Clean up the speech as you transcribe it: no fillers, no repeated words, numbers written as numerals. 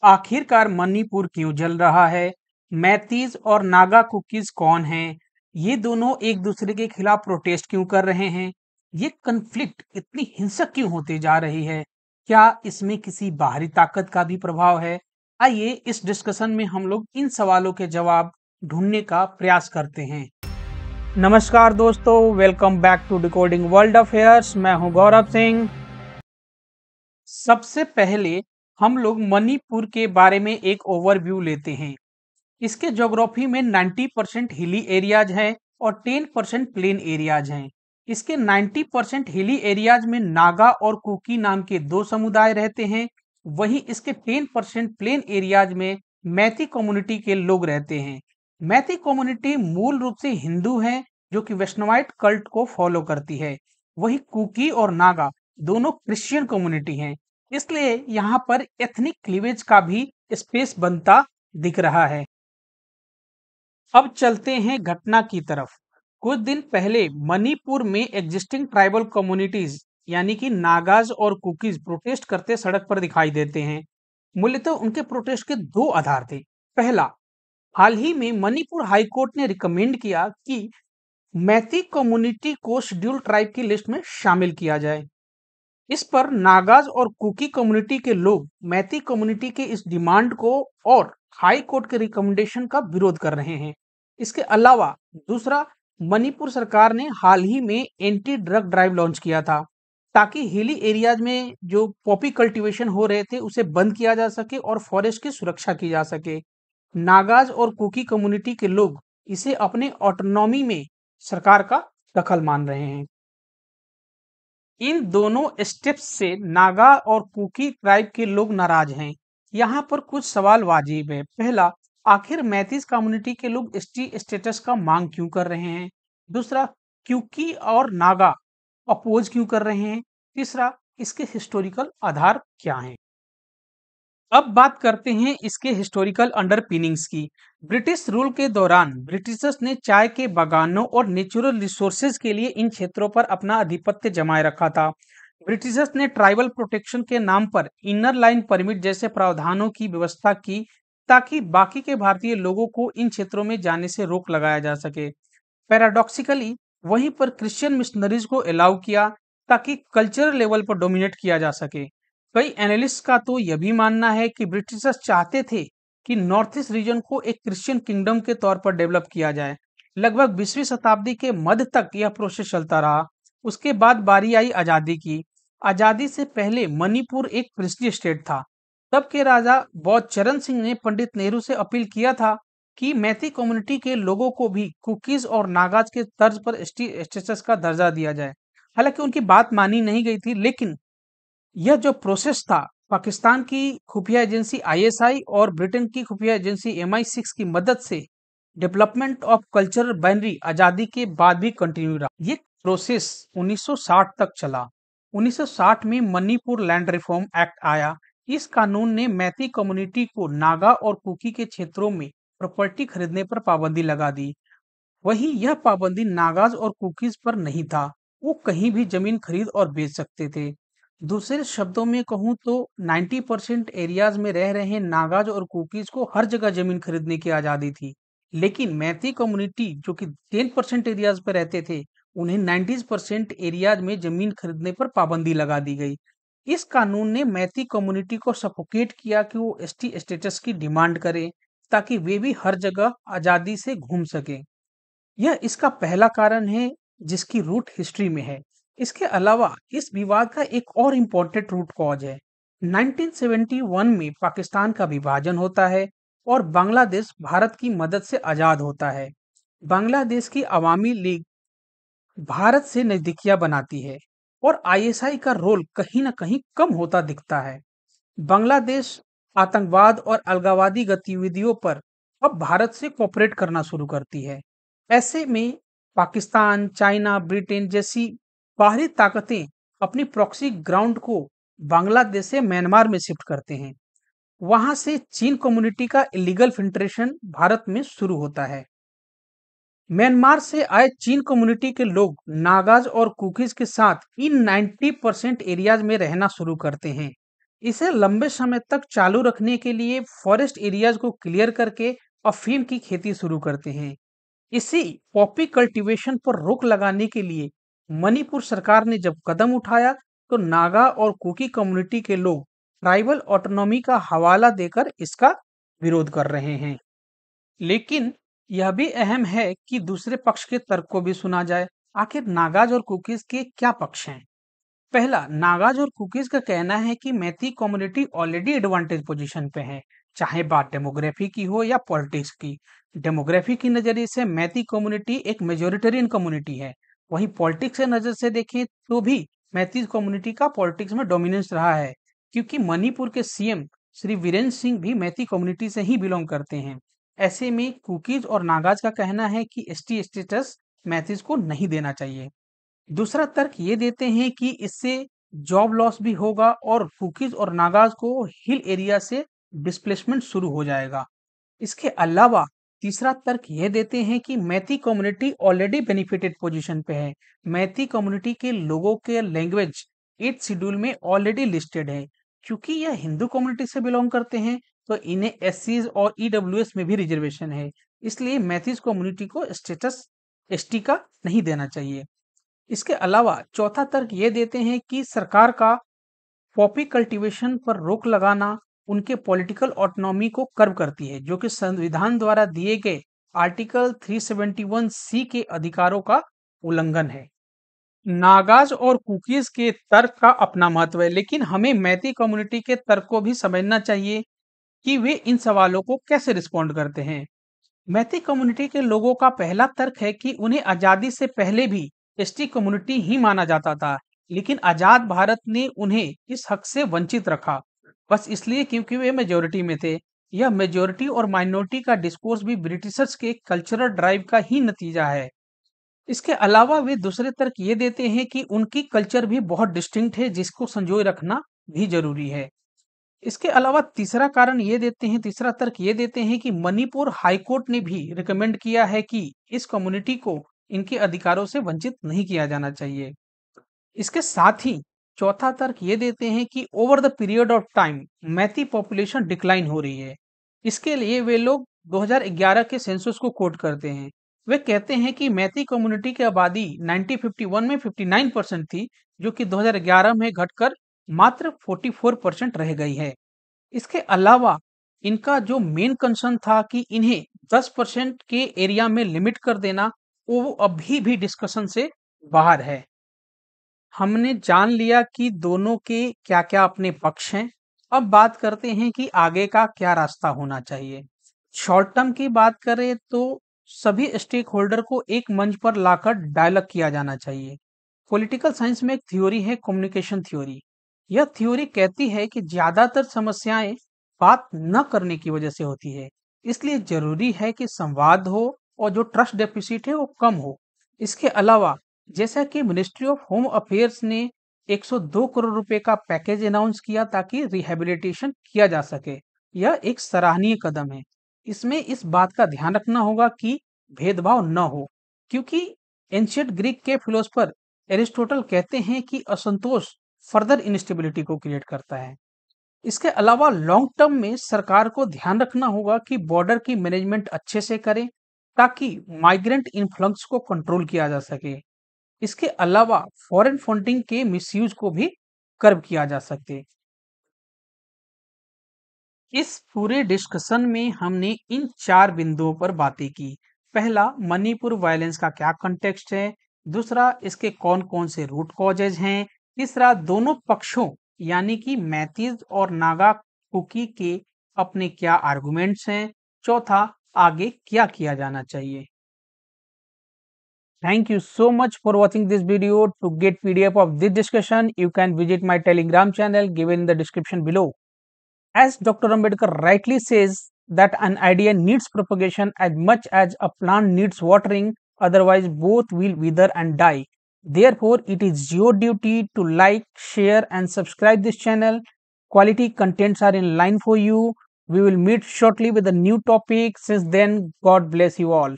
आखिरकार मणिपुर क्यों जल रहा है? मैतीज और नागा कुकीज कौन हैं? ये दोनों एक दूसरे के खिलाफ प्रोटेस्ट क्यों कर रहे हैं? ये कन्फ्लिक्ट इतनी हिंसक क्यों होती जा रही है? क्या इसमें किसी बाहरी ताकत का भी प्रभाव है? आइए इस डिस्कशन में हम लोग इन सवालों के जवाब ढूंढने का प्रयास करते हैं। नमस्कार दोस्तों, welcome back to decoding world affairs. मैं हूं गौरव सिंह। सबसे पहले हम लोग मणिपुर के बारे में एक ओवरव्यू लेते हैं। इसके ज्योग्राफी में 90% हिली एरियाज हैं और 10% प्लेन एरियाज हैं। इसके 90% हिली एरियाज में नागा और कुकी नाम के दो समुदाय रहते हैं। वहीं इसके 10% प्लेन एरियाज में मैती कम्युनिटी के लोग रहते हैं। मैती कम्युनिटी मूल रूप से हिंदू हैं जो कि वैष्णवाइट कल्ट को फॉलो करती है। वहीं कुकी और नागा दोनों क्रिश्चियन कम्युनिटी हैं। इसलिए यहाँ पर एथनिक क्लीवेज का भी स्पेस बनता दिख रहा है। अब चलते हैं घटना की तरफ। कुछ दिन पहले मणिपुर में एग्जिस्टिंग ट्राइबल कम्युनिटीज यानी कि नागाज और कुकीज प्रोटेस्ट करते सड़क पर दिखाई देते हैं। मूलतः उनके प्रोटेस्ट के दो आधार थे। पहला, हाल ही में मणिपुर हाई कोर्ट ने रिकमेंड किया कि मैती कम्युनिटी को शेड्यूल ट्राइब की लिस्ट में शामिल किया जाए। इस पर नागाज और कुकी कम्युनिटी के लोग मैती कम्युनिटी के इस डिमांड को और हाई कोर्ट के रिकमेंडेशन का विरोध कर रहे हैं। इसके अलावा दूसरा, मणिपुर सरकार ने हाल ही में एंटी ड्रग ड्राइव लॉन्च किया था ताकि हिली एरियाज में जो पॉपी कल्टीवेशन हो रहे थे उसे बंद किया जा सके और फॉरेस्ट की सुरक्षा की जा सके। नागाज और कुकी कम्युनिटी के लोग इसे अपने ऑटोनॉमी में सरकार का दखल मान रहे हैं। इन दोनों स्टेप्स से नागा और कुकी ट्राइब के लोग नाराज हैं। यहाँ पर कुछ सवाल वाजिब है। पहला, आखिर मैतीस कम्युनिटी के लोग एसटी स्टेटस का मांग क्यों कर रहे हैं? दूसरा, कुकी और नागा अपोज क्यों कर रहे हैं? तीसरा, इसके हिस्टोरिकल आधार क्या हैं? अब बात करते हैं इसके हिस्टोरिकल अंडरपिनिंग्स की। ब्रिटिश रूल के दौरान ब्रिटिशर्स ने चाय के बागानों और नेचुरल रिसोर्सेज के लिए इन क्षेत्रों पर अपना आधिपत्य जमाए रखा था। ब्रिटिशर्स ने ट्राइबल प्रोटेक्शन के नाम पर इनर लाइन परमिट जैसे प्रावधानों की व्यवस्था की ताकि बाकी के भारतीय लोगों को इन क्षेत्रों में जाने से रोक लगाया जा सके। पैराडॉक्सिकली वहीं पर क्रिश्चियन मिशनरीज को अलाउ किया ताकि कल्चरल लेवल पर डोमिनेट किया जा सके। कई एनालिस्ट का तो यह भी मानना है कि ब्रिटिशर्स चाहते थे कि नॉर्थ ईस्ट रीजन को एक क्रिश्चियन किंगडम के तौर पर डेवलप किया जाए। लगभग 20वीं शताब्दी के मध्य तक यह प्रोसेस चलता रहा। उसके बाद बारी आई आजादी की। आजादी से पहले मणिपुर एक प्रिंसली स्टेट था। तब के राजा बौद्ध चरण सिंह ने पंडित नेहरू से अपील किया था कि मैती कम्युनिटी के लोगों को भी कुकीज और नागाज के तर्ज पर एसटी स्टेटस का दर्जा दिया जाए। हालांकि उनकी बात मानी नहीं गई थी, लेकिन यह जो प्रोसेस था पाकिस्तान की खुफिया एजेंसी आईएसआई और ब्रिटेन की खुफिया एजेंसी MI6 की मदद से डेवलपमेंट ऑफ कल्चरल बाइनरी आजादी के बाद भी कंटिन्यू रहा। ये प्रोसेस 1960 तक चला। 1960 में मणिपुर लैंड रिफॉर्म एक्ट आया। इस कानून ने मैती कम्युनिटी को नागा और कुकी के क्षेत्रों में प्रॉपर्टी खरीदने पर पाबंदी लगा दी। वहीं यह पाबंदी नागाज और कुकीज पर नहीं था। वो कहीं भी जमीन खरीद और बेच सकते थे। दूसरे शब्दों में कहूँ तो 90% एरियाज में रह रहे नागाज और कुकीज को हर जगह जमीन खरीदने की आज़ादी थी। लेकिन मैती कम्युनिटी जो कि 10% एरियाज पर रहते थे, उन्हें 90% एरियाज में जमीन खरीदने पर पाबंदी लगा दी गई। इस कानून ने मैती कम्युनिटी को सफोकेट किया कि वो एसटी स्टेटस की डिमांड करें ताकि वे भी हर जगह आज़ादी से घूम सकें। यह इसका पहला कारण है जिसकी रूट हिस्ट्री में है। इसके अलावा इस विवाद का एक और इम्पोर्टेंट रूट कॉज है। 1971 में पाकिस्तान का विभाजन होता है और बांग्लादेश भारत की मदद से आजाद होता है। बांग्लादेश की अवामी लीग भारत से नजदीकियां बनाती है और आईएसआई का रोल कहीं ना कहीं कम होता दिखता है। बांग्लादेश आतंकवाद और अलगाववादी गतिविधियों पर अब भारत से कोऑपरेट करना शुरू करती है। ऐसे में पाकिस्तान, चाइना, ब्रिटेन जैसी बाहरी ताकतें अपनी प्रॉक्सी ग्राउंड को बांग्लादेश से म्यांमार में शिफ्ट करते हैं। वहां से चीन कम्युनिटी का इलीगल फिल्ट्रेशन भारत में शुरू होता है। म्यांमार से आए चीन कम्युनिटी के लोग नागाज और कुकीज के साथ इन 90% एरियाज में रहना शुरू करते हैं। इसे लंबे समय तक चालू रखने के लिए फॉरेस्ट एरियाज को क्लियर करके अफीम की खेती शुरू करते हैं। इसी पॉपी कल्टीवेशन पर रोक लगाने के लिए मणिपुर सरकार ने जब कदम उठाया तो नागा और कुकी कम्युनिटी के लोग ट्राइबल ऑटोनॉमी का हवाला देकर इसका विरोध कर रहे हैं। लेकिन यह भी अहम है कि दूसरे पक्ष के तर्क को भी सुना जाए। आखिर नागाज और कुकीज के क्या पक्ष हैं? पहला, नागाज और कुकीज का कहना है कि Meitei community already advantage position पे है, चाहे बात डेमोग्राफी की हो या पॉलिटिक्स की। डेमोग्राफी की नजरिए से मैती कम्युनिटी एक मेजोरिटेरियन कम्युनिटी है। वहीं पॉलिटिक्स से नजर से देखें तो भी मैती कम्युनिटी का पॉलिटिक्स में डोमिनेंस रहा है, क्योंकि मणिपुर के सीएम श्री वीरेंद्र सिंह भी मैती कम्युनिटी से ही बिलोंग करते हैं। ऐसे में कुकीज और नागाज का कहना है कि एसटी स्टेटस मैतीज को नहीं देना चाहिए। दूसरा तर्क ये देते हैं कि इससे जॉब लॉस भी होगा और कुकीज और नागाज को हिल एरिया से डिस्प्लेसमेंट शुरू हो जाएगा। इसके अलावा तीसरा तर्क ये देते हैं कि Meitei community already benefited position पे है। मैती कम्युनिटी के लोगों के लैंग्वेज 8th शेड्यूल में ऑलरेडी लिस्टेड है। क्योंकि यह हिंदू कम्युनिटी से बिलोंग करते हैं तो इन्हें एससीज और ईडब्ल्यूएस में भी रिजर्वेशन है। इसलिए मैथीज कम्युनिटी को स्टेटस एसटी का नहीं देना चाहिए। इसके अलावा चौथा तर्क ये देते हैं कि सरकार का पॉपी कल्टीवेशन पर रोक लगाना उनके पॉलिटिकल ऑटोनॉमी को कर्व करती है, जो कि संविधान द्वारा दिए गए आर्टिकल 371 सी के अधिकारों का उल्लंघन है। नागाज और कुकीज के तर्क का अपना महत्व है, लेकिन हमें मैती कम्युनिटी के तर्क को भी समझना चाहिए कि वे इन सवालों को कैसे रिस्पॉन्ड करते हैं। मैती कम्युनिटी के लोगों का पहला तर्क है कि उन्हें आजादी से पहले भी एसटी कम्युनिटी ही माना जाता था, लेकिन आजाद भारत ने उन्हें इस हक से वंचित रखा, बस इसलिए क्योंकि वे मेजोरिटी में थे। यह मेजोरिटी और माइनॉरिटी का डिस्कोर्स भी ब्रिटिशर्स के कल्चरल ड्राइव का ही नतीजा है। इसके अलावा वे दूसरे तर्क ये देते हैं कि उनकी कल्चर भी बहुत डिस्टिंक्ट है, जिसको संजोए रखना भी जरूरी है। इसके अलावा तीसरा तर्क ये देते हैं कि मणिपुर हाईकोर्ट ने भी रिकमेंड किया है कि इस कम्युनिटी को इनके अधिकारों से वंचित नहीं किया जाना चाहिए। इसके साथ ही चौथा तर्क ये देते हैं कि over the period of time Meitei population decline हो रही है। इसके लिए वे लोग 2011 के सेंसस को कोट करते हैं। वे कहते हैं कि मैती कम्युनिटी की आबादी 1951 में 59% थी, जो कि 2011 में घटकर मात्र 44% रह गई है। इसके अलावा इनका जो मेन कंसर्न था कि इन्हें 10% के एरिया में लिमिट कर देना, वो अभी भी डिस्कशन से बाहर है। हमने जान लिया कि दोनों के क्या-क्या अपने पक्ष हैं। अब बात करते हैं कि आगे का क्या रास्ता होना चाहिए। शॉर्ट टर्म की बात करें तो सभी स्टेक होल्डर को एक मंच पर लाकर डायलॉग किया जाना चाहिए। पॉलिटिकल साइंस में एक थ्योरी है, कम्युनिकेशन थ्योरी। यह थ्योरी कहती है कि ज्यादातर समस्याएं बात न करने की वजह से होती है। इसलिए जरूरी है कि संवाद हो और जो ट्रस्ट डेफिसिट है वो कम हो। इसके अलावा जैसा कि मिनिस्ट्री ऑफ होम अफेयर्स ने 102 करोड़ रुपए का पैकेज अनाउंस किया ताकि रिहेबिलिटेशन किया जा सके, यह एक सराहनीय कदम है। इसमें इस बात का ध्यान रखना होगा कि भेदभाव न हो, क्योंकि एंशियंट ग्रीक के फिलोसफर एरिस्टोटल कहते हैं कि असंतोष फर्दर इनस्टेबिलिटी को क्रिएट करता है। इसके अलावा लॉन्ग टर्म में सरकार को ध्यान रखना होगा कि बॉर्डर की मैनेजमेंट अच्छे से करें ताकि माइग्रेंट इन्फ्लक्स को कंट्रोल किया जा सके। इसके अलावा फॉरेन फंडिंग के मिसयूज को भी कर्व किया जा सके। इस पूरे डिस्कशन में हमने इन 4 बिंदुओं पर बातें की। पहला, मणिपुर वायलेंस का क्या कंटेक्स्ट है। दूसरा, इसके कौन कौन से रूट कॉजेज हैं। तीसरा, दोनों पक्षों यानी कि मैतीज और नागा कुकी के अपने क्या आर्गुमेंट्स हैं। चौथा, आगे क्या किया जाना चाहिए। Thank you so much for watching this video. To get PDF of this discussion, you can visit my Telegram channel given in the description below. As Dr. Ambedkar rightly says that an idea needs propagation as much as a plant needs watering, otherwise both will wither and die. Therefore, it is your duty to like, share and subscribe this channel. Quality contents are in line for you. We will meet shortly with a new topic. Since then, God bless you all.